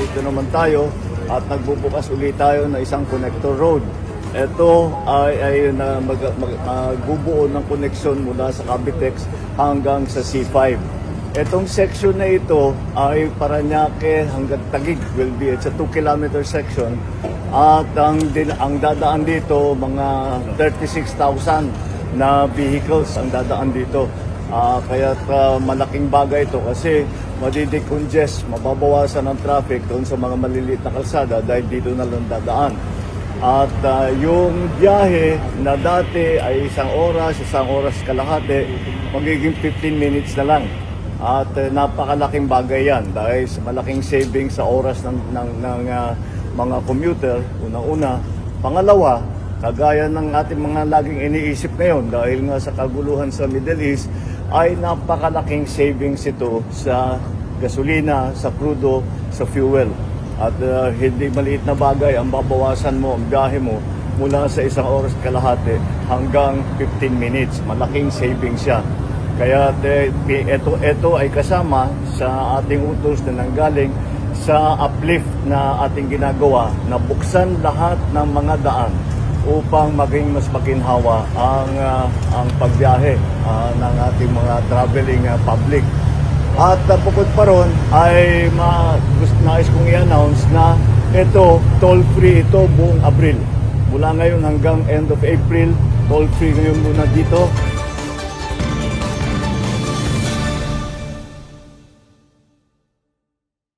nandito naman tayo at nagbubukas ulit tayo ng isang connector road. Ito ay magbubuo ng koneksyon mula sa Cavitex hanggang sa C5. Itong section na ito ay Parañaque hanggang Taguig will be, it's a 2-kilometer section at ang dadaan dito mga 36,000 na vehicles ang dadaan dito. Kaya malaking bagay ito kasi madidecongest, mababawasan ang traffic doon sa mga maliliit na kalsada dahil dito na lang dadaan. At yung biyahe na dati ay isang oras kalahati, magiging 15 minutes na lang. At napakalaking bagay yan dahil malaking savings sa oras ng mga commuter, unang-una. Pangalawa, kagaya ng ating mga laging iniisip ngayon dahil nga sa kaguluhan sa Middle East, ay napakalaking savings ito sa gasolina, sa crudo, sa fuel. At hindi maliit na bagay ang babawasan mo, ang biyahe mo mula sa isang oras kalahati hanggang 15 minutes. Malaking savings siya. Kaya ito ay kasama sa ating utos na nanggaling sa uplift na ating ginagawa na buksan lahat ng mga daan upang maging mas maginhawa ang pagbiyahe ng ating mga traveling public. At bukod pa ron ay nais kong i-announce na ito, toll-free ito buong Abril. Mula ngayon hanggang end of April, toll-free ngayon muna dito.